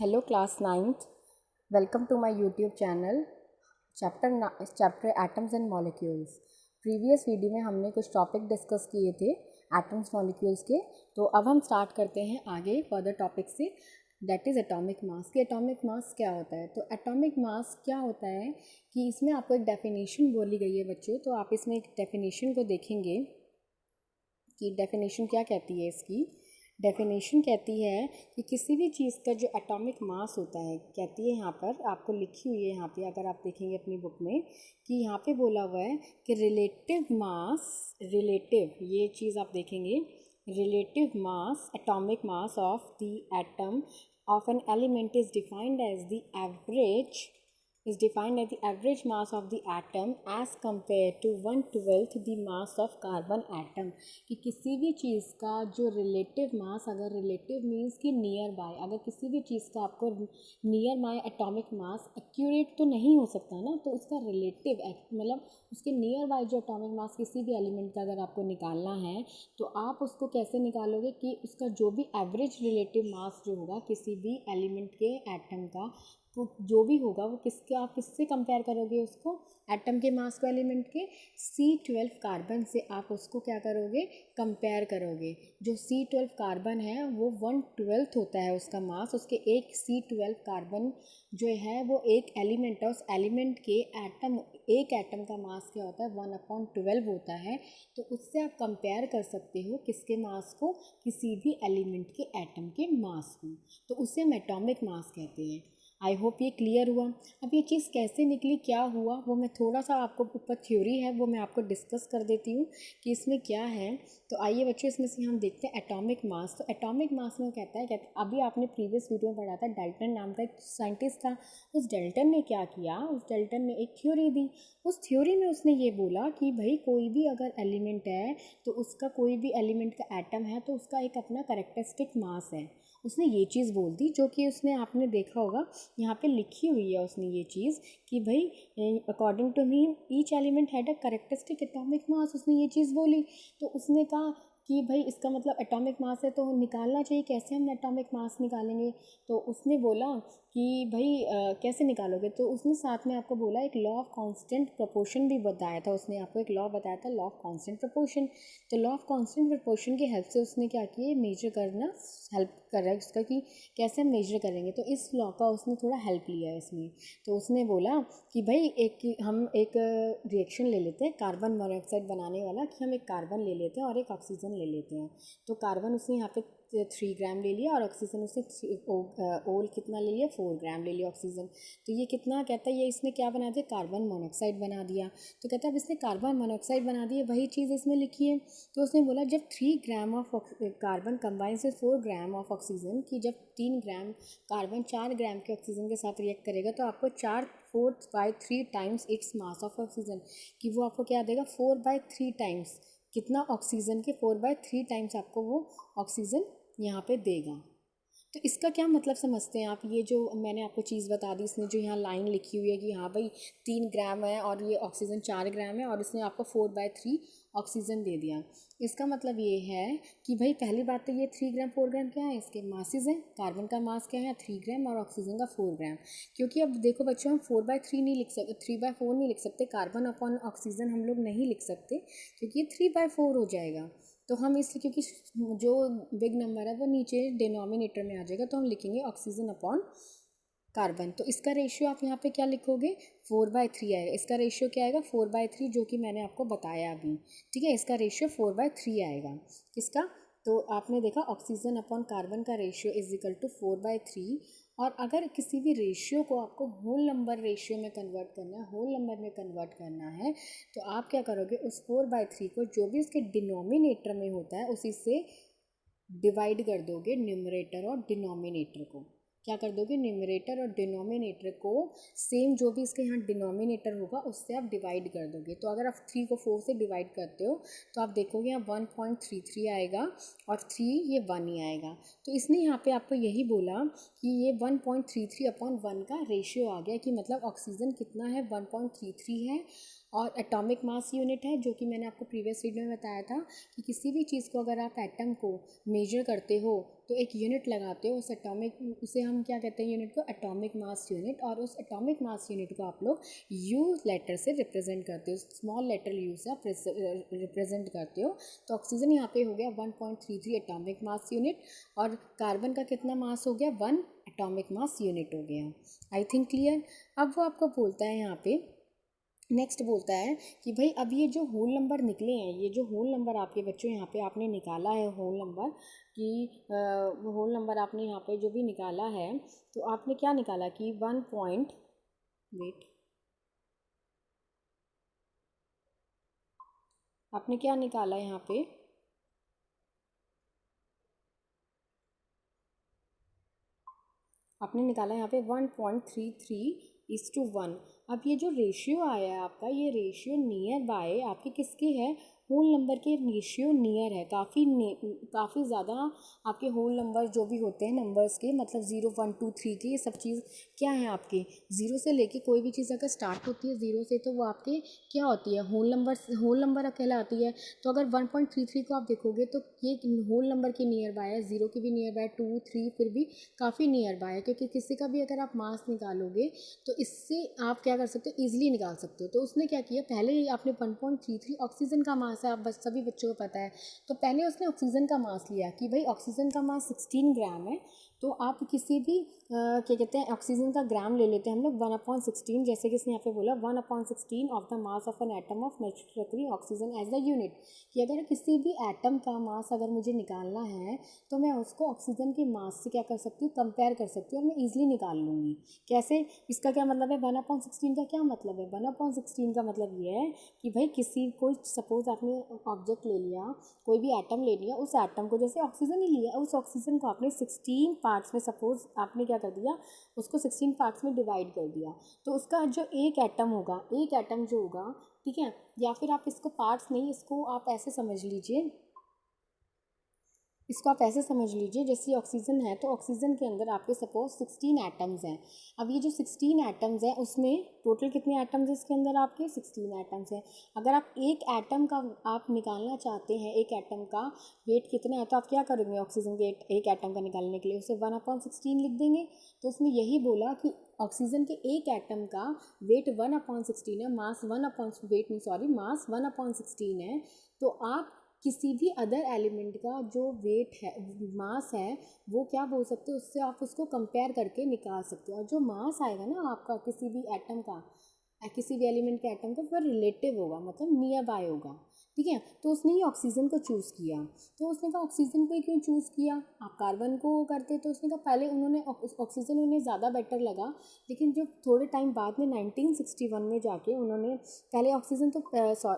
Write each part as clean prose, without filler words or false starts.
Hello class 9th, welcome to my YouTube channel chapter Atoms and Molecules। Previous video में हमने कुछ topic discuss किए थे atoms molecules के। तो अब हम स्टार्ट करते हैं आगे फर्दर टॉपिक से, दैट इज़ एटॉमिक मास। कि एटॉमिक मास क्या होता है। तो एटॉमिक मास क्या होता है कि इसमें आपको एक डेफिनेशन बोली गई है बच्चों। तो आप इसमें एक डेफिनेशन को देखेंगे कि डेफिनेशन क्या कहती है। इसकी डेफिनेशन कहती है कि किसी भी चीज़ का जो एटॉमिक मास होता है, कहती है यहाँ पर आपको लिखी हुई है, यहाँ पे अगर आप देखेंगे अपनी बुक में कि यहाँ पे बोला हुआ है कि रिलेटिव मास, रिलेटिव ये चीज़ आप देखेंगे, relative mass, atomic mass of the atom of an element is defined as the average is defined as the average mass of the atom as compared to 1/12 the mass of carbon atom। कि किसी भी चीज़ का जो relative mass, अगर relative means कि near by, अगर किसी भी चीज़ का आपको near by atomic mass accurate तो नहीं हो सकता ना, तो उसका रिलेटिव मतलब उसके नियर बाय जो एटॉमिक मास किसी भी एलिमेंट का अगर आपको निकालना है तो आप उसको कैसे निकालोगे कि उसका जो भी एवरेज रिलेटिव मास जो होगा किसी भी एलिमेंट के एटम का, तो जो भी होगा वो किसके, आप किससे कंपेयर करोगे उसको, एटम के मास को एलिमेंट के C12 कार्बन से आप उसको क्या करोगे, कंपेयर करोगे। जो C12 कार्बन है वो 1/12 होता है उसका मास। उसके एक C12 कार्बन जो है वो एक एलिमेंट है, उस एलिमेंट के एटम, एक एटम का मास क्या होता है 1/12 होता है। तो उससे आप कंपेयर कर सकते हो किसके मास को, किसी भी एलिमेंट के एटम के मास को। तो उसे हम एटॉमिक मास कहते हैं। आई होप ये क्लियर हुआ। अब ये चीज़ कैसे निकली, क्या हुआ, वो मैं थोड़ा सा आपको ऊपर थ्योरी है वो मैं आपको डिस्कस कर देती हूँ कि इसमें क्या है। तो आइए बच्चों इसमें से हम देखते हैं एटॉमिक मास। तो एटॉमिक मास में कहता है अभी आपने प्रीवियस वीडियो में पढ़ा था, डाल्टन नाम का एक साइंटिस्ट था। उस डाल्टन ने क्या किया, उस डाल्टन ने एक थ्योरी दी। उस थ्योरी में उसने ये बोला कि भाई कोई भी अगर एलिमेंट है तो उसका, कोई भी एलिमेंट का एटम है तो उसका एक अपना कैरेक्टरिस्टिक मास है। उसने ये चीज़ बोल दी, जो कि उसने, आपने देखा होगा यहाँ पे लिखी हुई है उसने ये चीज़ कि भाई according to me each element had a characteristic atomic mass. उसने ये चीज़ बोली तो उसने कहा कि भाई इसका मतलब एटॉमिक मास है तो निकालना चाहिए, कैसे हम एटॉमिक मास निकालेंगे। तो उसने बोला कि भाई कैसे निकालोगे। तो उसने साथ में आपको बोला एक लॉ ऑफ कांस्टेंट प्रोपोर्शन भी बताया था। उसने आपको एक लॉ बताया था, लॉ ऑफ कांस्टेंट प्रोपोर्शन। तो लॉ ऑफ कांस्टेंट प्रोपोर्शन की हेल्प से उसने क्या किया, मेजर करना हेल्प कर रहा है उसका कि कैसे हम मेजर करेंगे। तो इस लॉ का उसने थोड़ा हेल्प लिया है इसमें। तो उसने बोला कि भाई हम एक रिएक्शन ले लेते हैं कार्बन मोनोऑक्साइड बनाने वाला, कि हम एक कार्बन ले लेते हैं और एक ऑक्सीजन ले लेते हैं। तो कार्बन उसने यहाँ पे 3 ग्राम ले लिया और ऑक्सीजन उसने ओल कितना ले लिया, 4 ग्राम ले लिया ऑक्सीजन। तो ये कितना कहता है, ये इसने क्या बना दिया, कार्बन मोनोऑक्साइड बना दिया। तो कहता है अब इसने कार्बन मोनोऑक्साइड बना दिया, वही चीज़ इसमें लिखी है। तो उसने बोला जब 3 gram of carbon combines with 4 gram of oxygen, कि जब 3 ग्राम कार्बन 4 ग्राम के ऑक्सीजन के साथ रिएक्ट करेगा तो आपको 4/3 times its mass of oxygen, कि वो आपको क्या देगा 4/3 टाइम्स, कितना ऑक्सीजन के 4/3 टाइम्स आपको वो ऑक्सीजन यहाँ पे देगा। तो इसका क्या मतलब समझते हैं आप, ये जो मैंने आपको चीज़ बता दी, इसने जो यहाँ लाइन लिखी हुई है कि हाँ भाई 3 ग्राम है और ये ऑक्सीजन 4 ग्राम है और इसने आपको 4/3 ऑक्सीजन दे दिया। इसका मतलब ये है कि भाई पहली बात तो ये 3 ग्राम 4 ग्राम क्या है, इसके मासेस हैं। कार्बन का मास क्या है 3 ग्राम और ऑक्सीजन का 4 ग्राम। क्योंकि अब देखो बच्चों, हम 4/3 नहीं लिख सकते, 3/4 नहीं लिख सकते, कार्बन अपॉन ऑक्सीजन हम लोग नहीं लिख सकते क्योंकि ये 3/4 हो जाएगा। तो हम इसलिए, क्योंकि जो बिग नंबर है वो नीचे डिनोमिनेटर में आ जाएगा, तो हम लिखेंगे ऑक्सीजन अपॉन कार्बन। तो इसका रेशियो आप यहाँ पे क्या लिखोगे, 4/3 आएगा। इसका रेशियो क्या आएगा 4/3, जो कि मैंने आपको बताया अभी, ठीक है। इसका रेशियो 4/3 आएगा। किसका, तो आपने देखा ऑक्सीजन अपॉन कार्बन का रेशियो इज इक्वल टू 4/3। और अगर किसी भी रेशियो को आपको होल नंबर रेशियो में कन्वर्ट करना है, होल नंबर में कन्वर्ट करना है, तो आप क्या करोगे, उस 4/3 को जो भी उसके डिनोमिनेटर में होता है उसी से डिवाइड कर दोगे, न्यूमरेटर और डिनोमिनेटर को। क्या कर दोगे, न्यूमरेटर और डिनोमिनेटर को सेम जो भी इसके यहाँ डिनोमिनेटर होगा उससे आप डिवाइड कर दोगे। तो अगर आप 3 को 4 से डिवाइड करते हो तो आप देखोगे यहाँ 1.33 आएगा और 3 ये 1 ही आएगा। तो इसने यहाँ पे आपको यही बोला कि ये 1.33/1 का रेशियो आ गया, कि मतलब ऑक्सीजन कितना है 1.33 है और एटॉमिक मास यूनिट है, जो कि मैंने आपको प्रीवियस वीडियो में बताया था कि किसी भी चीज़ को अगर आप एटम को मेजर करते हो तो एक यूनिट लगाते हो, उसे हम क्या कहते हैं, यूनिट को एटॉमिक मास यूनिट। और उस एटॉमिक मास यूनिट को आप लोग यू लेटर से रिप्रेजेंट करते हो, स्मॉल लेटर यू से आप रिप्रेजेंट करते हो। तो ऑक्सीजन यहाँ पे हो गया 1.33 एटॉमिक मास यूनिट, और कार्बन का कितना मास हो गया, 1 एटॉमिक मास यूनिट हो गया। I think clear. अब वो आपको बोलता है यहाँ पे, नेक्स्ट बोलता है कि भाई अब ये जो होल नंबर निकले हैं, ये जो होल नंबर आपके बच्चों यहाँ पे आपने निकाला है होल नंबर कि होल नंबर आपने यहाँ पे जो भी निकाला है, तो आपने क्या निकाला कि 1 पॉइंट, वेट, आपने क्या निकाला यहाँ पे, आपने निकाला यहाँ पे 1.33:1। अब ये जो रेशियो आया है आपका, ये रेशियो नियर बाय आपके किसके है, होल नंबर के रेशियो नियर है, काफ़ी ज़्यादा आपके होल नंबर जो भी होते हैं नंबर्स के, मतलब 0 1 2 3 के, ये सब चीज़ क्या है आपके, ज़ीरो से लेके कोई भी चीज़ अगर स्टार्ट होती है ज़ीरो से तो वो आपके क्या होती है, होल नंबर कहलाती है। तो अगर 1.33 को आप देखोगे तो ये होल नंबर के नियर बाय है, ज़ीरो के भी नियर बाय, 2 3 फिर भी काफ़ी नियर बाय है, क्योंकि किसी का भी अगर आप मास निकालोगे तो इससे आप क्या कर सकते हो, ईजिली निकाल सकते हो। तो उसने क्या किया, पहले ही आपने 1.33 ऑक्सीजन का मास है, आप बस सभी बच्चों को पता है, तो पहले उसने ऑक्सीजन का मास लिया कि भाई ऑक्सीजन का मास 16 ग्राम है। तो आप किसी भी क्या कहते हैं, ऑक्सीजन का ग्राम ले लेते हैं हम लोग 1/16, जैसे कि इसने यहाँ पे बोला 1/16 of the mass of an atom of naturally oxygen as the unit, कि अगर किसी भी एटम का मास अगर मुझे निकालना है तो मैं उसको ऑक्सीजन के मास से क्या कर सकती हूँ, कंपेयर कर सकती हूँ, और मैं ईजिली निकाल लूँगी। कैसे, इसका क्या मतलब है, 1/16 का क्या मतलब है, 1/16 का मतलब ये है कि भाई किसी कोई सपोज आपने ऑब्जेक्ट ले लिया, कोई भी एटम ले लिया, उस एटम को जैसे ऑक्सीजन ही लिया, उस ऑक्सीजन को आपने 16 पार्ट्स में, सपोज आपने क्या कर दिया, उसको 16 पार्ट्स में डिवाइड कर दिया, तो उसका जो एक एटम होगा, एक एटम जो होगा, ठीक है, या फिर आप इसको पार्ट्स नहीं, इसको आप ऐसे समझ लीजिए, इसको आप ऐसे समझ लीजिए, जैसे ऑक्सीजन है तो ऑक्सीजन के अंदर आपके सपोज 16 एटम्स हैं। अब ये जो 16 एटम्स हैं उसमें टोटल कितने एटम्स हैं, इसके अंदर आपके 16 एटम्स हैं। अगर आप एक एटम का आप निकालना चाहते हैं, एक एटम का वेट कितना है, तो आप क्या करेंगे, ऑक्सीजन के एक एटम का निकालने के लिए उसे 1/16 लिख देंगे। तो उसमें यही बोला कि ऑक्सीजन के एक एटम का वेट 1/16 है, मास 1/16 है। तो आप किसी भी अदर एलिमेंट का जो वेट है, मास है, वो क्या बोल सकते हो, उससे आप उसको कंपेयर करके निकाल सकते हो। और जो मास आएगा ना आपका किसी भी एटम का, किसी भी एलिमेंट के एटम का, वो रिलेटिव होगा, मतलब नियर बाय होगा, ठीक है। तो उसने ये ऑक्सीजन को चूज़ किया। तो उसने कहा ऑक्सीजन को ही क्यों चूज़ किया, आप कार्बन को करते, तो उसने कहा पहले उन्होंने ऑक्सीजन उन्हें ज़्यादा बेटर लगा, लेकिन जो थोड़े टाइम बाद में 1961 में जाके उन्होंने पहले ऑक्सीजन तो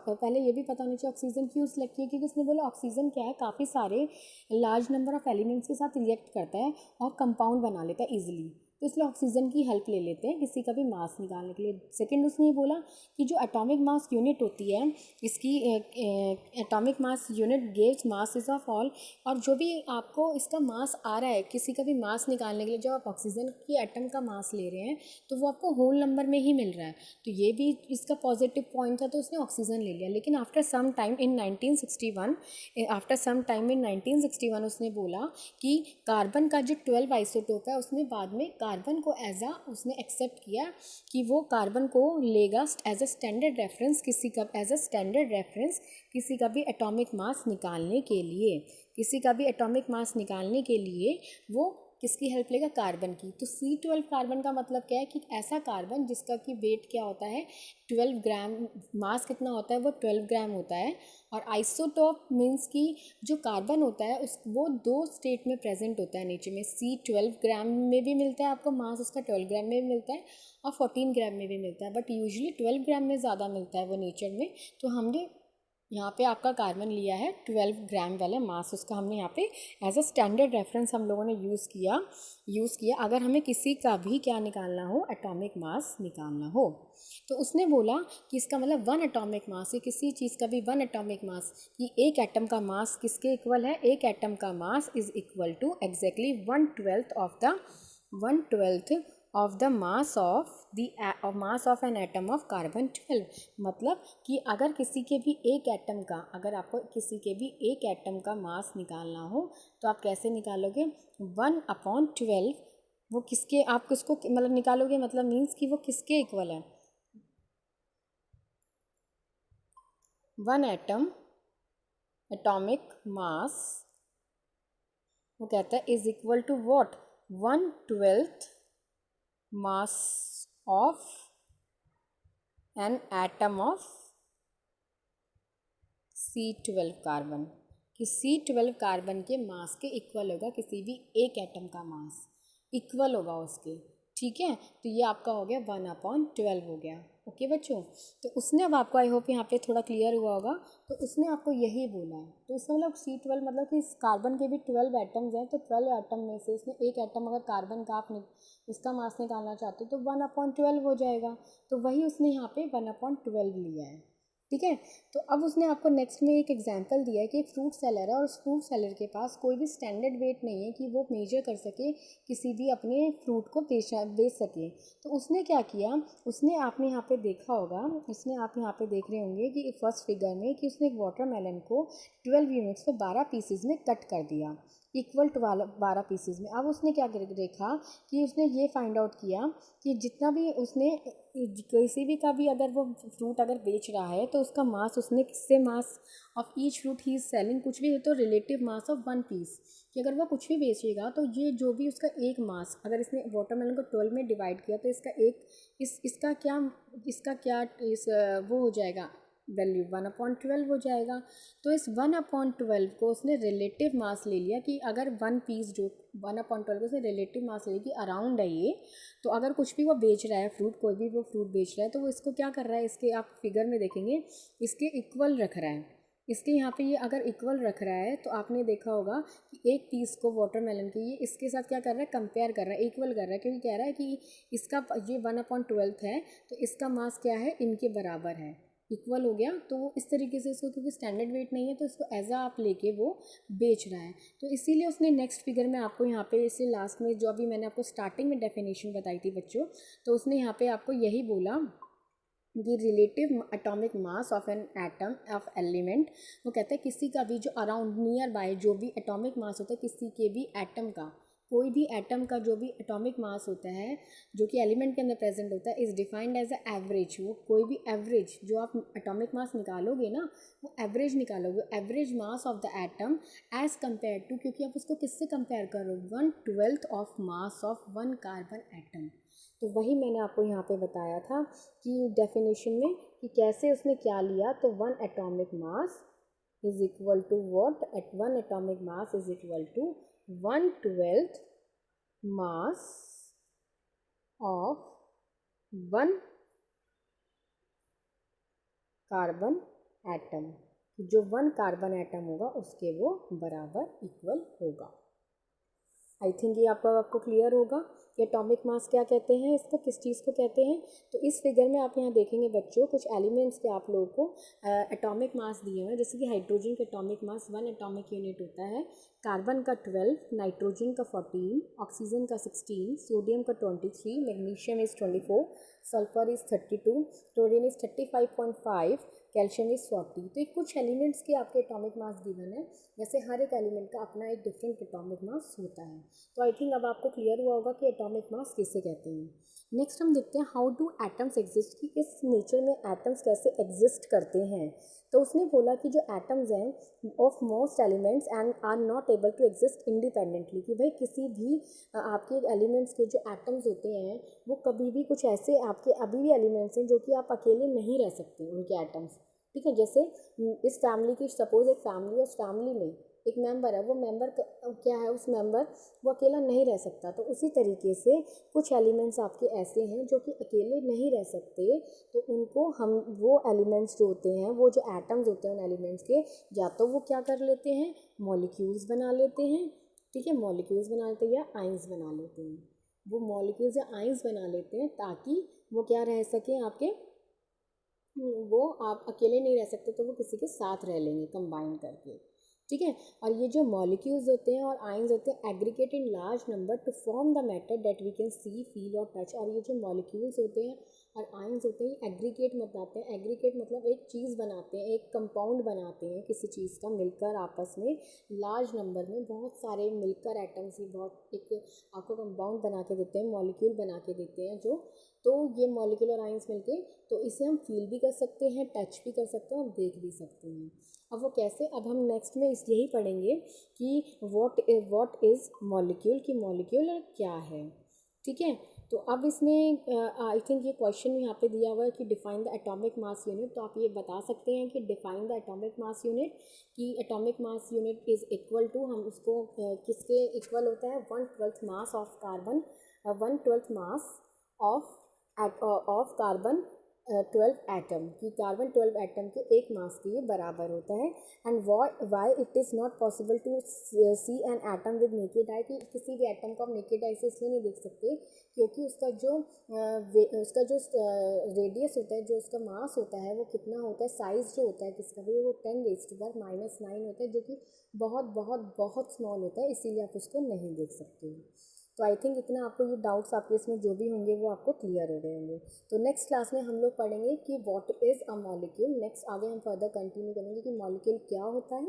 पहले ये भी पता नहीं चाहिए ऑक्सीजन क्यों सिलेक्ट किया, क्योंकि उसने बोला ऑक्सीजन क्या है, काफ़ी सारे लार्ज नंबर ऑफ एलिमेंट्स के साथ रिएक्ट करता है और कंपाउंड बना लेता है ईजिली, तो इसलिए ऑक्सीजन की हेल्प ले लेते हैं किसी का भी मास निकालने के लिए। सेकंड उसने ये बोला कि जो एटॉमिक मास यूनिट होती है, इसकी atomic mass unit gives masses of all, और जो भी आपको इसका मास आ रहा है किसी का भी मास निकालने के लिए, जब आप ऑक्सीजन की एटम का मास ले रहे हैं तो वो आपको होल नंबर में ही मिल रहा है, तो ये भी इसका पॉजिटिव पॉइंट था, तो उसने ऑक्सीजन ले लिया। लेकिन आफ्टर सम टाइम इन 1961 उसने बोला कि कार्बन का जो 12 आइसोटोप है, उसने बाद में कार्बन को उसने एक्सेप्ट किया कि वो कार्बन को लेगा एज अ स्टैंडर्ड रेफरेंस, किसी का भी एटॉमिक मास निकालने के लिए, वो किसकी हेल्प लेगा, कार्बन की। तो C12 कार्बन का मतलब क्या है कि ऐसा कार्बन जिसका कि वेट क्या होता है 12 ग्राम, मास कितना होता है, वो 12 ग्राम होता है। और आइसोटोप मीन्स कि जो कार्बन होता है वो 2 स्टेट में प्रेजेंट होता है नेचर में, C12 ग्राम में भी मिलता है आपको मास, उसका 12 ग्राम में भी मिलता है और 14 ग्राम में भी मिलता है, बट यूजुअली 12 ग्राम में ज़्यादा मिलता है वो नेचर में। तो हमने यहाँ पे आपका कार्बन लिया है 12 ग्राम वाला मास, उसका हमने यहाँ पे एज अ स्टैंडर्ड रेफरेंस हम लोगों ने यूज़ किया अगर हमें किसी का भी क्या निकालना हो, एटॉमिक मास निकालना हो। तो उसने बोला कि इसका मतलब 1 एटॉमिक मास है, किसी चीज़ का भी 1 एटॉमिक मास, कि एक एटम का मास किसके इक्वल है, एक एटम का mass is equal to exactly 1/12 of the mass of an atom of carbon 12। मतलब कि अगर किसी के भी एक एटम का, अगर आपको किसी के भी एक एटम का मास निकालना हो तो आप कैसे निकालोगे? 1/12। वो किसके, आप किसको मतलब निकालोगे, मतलब मीन्स कि वो किसके इक्वल है? वन एटम एटॉमिक मास, वो कहता है is equal to what? 1/12 mass of an atom of C12 carbon. कि C12 कार्बन के मास के इक्वल होगा किसी भी एक एटम का मास, इक्वल होगा उसके। ठीक है, तो ये आपका हो गया 1/12 हो गया। ओके बच्चों, तो उसने, अब आपको आई होप यहाँ पे थोड़ा क्लियर हुआ होगा, तो उसने आपको यही बोला है। तो इसका मतलब C12 मतलब कि इस कार्बन के भी 12 एटम्स हैं, तो 12 एटम में से इसने एक एटम अगर कार्बन का आप उसका मास निकालना चाहते हो तो 1/12 हो जाएगा। तो वही उसने यहाँ पे 1/12 लिया है। ठीक है, तो अब उसने आपको नेक्स्ट में एक एग्जांपल दिया है कि एक फ्रूट सेलर है और उस फ्रूट सेलर के पास कोई भी स्टैंडर्ड वेट नहीं है कि वो मेजर कर सके, किसी भी अपने फ्रूट को बेच सके। तो उसने क्या किया, उसने, आपने यहाँ पे देखा होगा, उसने, आप यहाँ पे देख रहे होंगे कि फर्स्ट फिगर में कि उसने एक वाटरमेलन को 12 यूनिट्स पे 12 पीसेज में कट कर दिया, इक्वल टू 12 पीसेज में। अब उसने क्या देखा कि उसने ये फाइंड आउट किया कि जितना भी उसने किसी भी का भी अगर वो फ्रूट अगर बेच रहा है तो उसका मास उसने किससे, mass of each fruit he is selling, कुछ भी है तो रिलेटिव मास ऑफ 1 पीस, कि अगर वो कुछ भी बेचेगा तो ये जो भी उसका एक मास, अगर इसने वाटरमेलन को 12 में डिवाइड किया तो इसका एक, इसका क्या इस वो हो जाएगा वैल्यू 1/12 हो जाएगा। तो इस 1/12 को उसने रिलेटिव मास ले लिया कि अगर 1 पीस जो 1/12 को उसने रिलेटिव मास ले लिया कि अराउंड है ये, तो अगर कुछ भी वो बेच रहा है फ्रूट, कोई भी वो फ्रूट बेच रहा है तो वो इसको क्या कर रहा है, इसके आप फिगर में देखेंगे इसके इक्वल रख रहा है। इसके यहाँ पे ये अगर इक्वल रख रहा है तो आपने देखा होगा कि एक पीस को वाटरमेलन के ये इसके साथ क्या कर रहा है, कंपेयर कर रहा है, इक्वल कर रहा है, क्योंकि कह रहा है कि इसका ये 1/12 है तो इसका मास क्या है, इनके बराबर है, इक्वल हो गया। तो वो इस तरीके से इसको, क्योंकि स्टैंडर्ड वेट नहीं है तो इसको एज आप लेके वो बेच रहा है। तो इसीलिए उसने नेक्स्ट फिगर में आपको यहाँ पे इसे लास्ट में जो अभी मैंने आपको स्टार्टिंग में डेफिनेशन बताई थी बच्चों, तो उसने यहाँ पे आपको यही बोला कि relative atomic mass of an atom of element, वो कहता है किसी का भी जो अराउंड नियर बाय जो भी एटॉमिक मास होता है किसी के भी एटम का, कोई भी एटम का जो भी एटॉमिक मास होता है जो कि एलिमेंट के अंदर प्रेजेंट होता है, is defined as a average. वो कोई भी एवरेज जो आप एटॉमिक मास निकालोगे ना, वो एवरेज निकालोगे, average mass of the atom as compare to, क्योंकि आप उसको किससे कंपेयर करो, 1/12 of mass of 1 carbon atom. तो वही मैंने आपको यहाँ पे बताया था कि डेफिनेशन में कि कैसे उसने क्या लिया, तो 1 atomic mass is equal to what, at 1 atomic mass is equal to 1/12 mass of 1 carbon atom, जो 1 कार्बन एटम होगा उसके वो बराबर इक्वल होगा। आई थिंक ये आपको क्लियर होगा कि एटॉमिक मास क्या कहते हैं, इसको किस चीज़ को कहते हैं। तो इस फिगर में आप यहाँ देखेंगे बच्चों कुछ एलिमेंट्स के आप लोगों को एटॉमिक मास दिए हुए हैं, जैसे कि हाइड्रोजन का एटॉमिक मास 1 एटॉमिक यूनिट होता है, कार्बन का 12, नाइट्रोजन का 14, ऑक्सीजन का 16, सोडियम का 23, magnesium is 24, sulphur is 32, chlorine is 35.5, calcium is 40। तो ये कुछ एलिमेंट्स के आपके एटॉमिक मास गिवन है, वैसे हर एक एलिमेंट का अपना एक डिफरेंट एटॉमिक मास होता है। तो आई थिंक अब आपको क्लियर हुआ होगा कि एटॉमिक मास किसे कहते हैं। नेक्स्ट हम देखते हैं हाउ डू एटम्स एग्जिस्ट, कि इस नेचर में एटम्स कैसे एग्जिस्ट करते हैं। तो उसने बोला कि जो एटम्स हैं of most elements and are not able to exist independently, कि भाई किसी भी आपके एलिमेंट्स के जो एटम्स होते हैं वो कभी भी, कुछ ऐसे आपके अभी भी एलिमेंट्स हैं जो कि आप अकेले नहीं रह सकते उनके एटम्स। ठीक है, जैसे इस फैमिली की, सपोज एक फैमिली है, उस फैमिली में एक मेंबर है, वो मेंबर क्या है, उस मेंबर वो अकेला नहीं रह सकता। तो उसी तरीके से कुछ एलिमेंट्स आपके ऐसे हैं जो कि अकेले नहीं रह सकते, तो उनको हम, वो एलिमेंट्स जो होते हैं, वो जो एटम्स होते हैं उन एलिमेंट्स के, या तो वो क्या कर लेते हैं, मॉलिक्यूल्स बना लेते हैं। ठीक है, मॉलिक्यूल्स बना लेते हैं या आइंस बना लेते हैं। वो मॉलिक्यूल्स या आइंस बना लेते हैं ताकि वो क्या रह सकें आपके, वो आप अकेले नहीं रह सकते तो वो किसी के साथ रह लेंगे कंबाइन करके। ठीक है। और ये जो मॉलिक्यूल्स होते हैं और आयंस होते हैं aggregate in large number to form the matter that we can see feel और टच। और ये जो मॉलिक्यूल्स होते हैं और आयंस होते हैं एग्रीगेट बताते हैं। एग्रीगेट मतलब एक चीज़ बनाते हैं, एक कंपाउंड बनाते हैं किसी चीज़ का मिलकर आपस में लार्ज नंबर में, बहुत सारे मिलकर एटम्स ही बहुत एक आपको कंपाउंड बना के देते हैं, मॉलिक्यूल बना के देते हैं जो। तो ये मॉलिक्यूल और आयंस मिलके, तो इसे हम फील भी कर सकते हैं, टच भी कर सकते हैं और देख भी सकते हैं। अब वो कैसे, अब हम नेक्स्ट में इस यही पढ़ेंगे कि व्हाट इज़ मॉलिक्यूल, कि मॉलिक्यूल क्या है। ठीक है। तो अब इसमें आई थिंक ये क्वेश्चन यहाँ पे दिया हुआ है कि define the atomic mass unit. तो आप ये बता सकते हैं कि define the atomic mass unit, कि atomic mass unit is equal to, हम उसको किसके इक्वल होता है, 1/12 mass of carbon, 1/12 mass of carbon 12 atom, कि कार्बन 12 एटम के एक मास के बराबर होता है। And why it is not possible to see an atom with naked eye, कि किसी भी एटम को आप नेकेड आई से इसलिए नहीं देख सकते क्योंकि उसका जो रेडियस होता है, जो उसका मास होता है वो कितना होता है, साइज़ जो होता है किसका भी, वो 10⁻⁹ होता है, जो कि बहुत बहुत बहुत स्मॉल होता है, इसीलिए आप उसको नहीं देख सकते। तो आई थिंक इतना आपको ये डाउट्स आपके इसमें जो भी होंगे वो आपको क्लियर हो गए होंगे। तो नेक्स्ट क्लास में हम लोग पढ़ेंगे कि what is a molecule. Next आगे हम फर्दर कंटिन्यू करेंगे कि मॉलिक्यूल क्या होता है,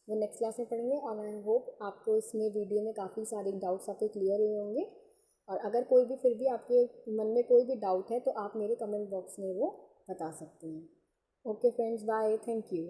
वो नेक्स्ट क्लास में पढ़ेंगे। और आई होप आपको इसमें वीडियो में काफ़ी सारे डाउट्स आपके क्लियर हुए होंगे। और अगर कोई भी फिर भी आपके मन में कोई भी डाउट है तो आप मेरे कमेंट बॉक्स में वो बता सकते हैं। Okay friends, bye, thank you.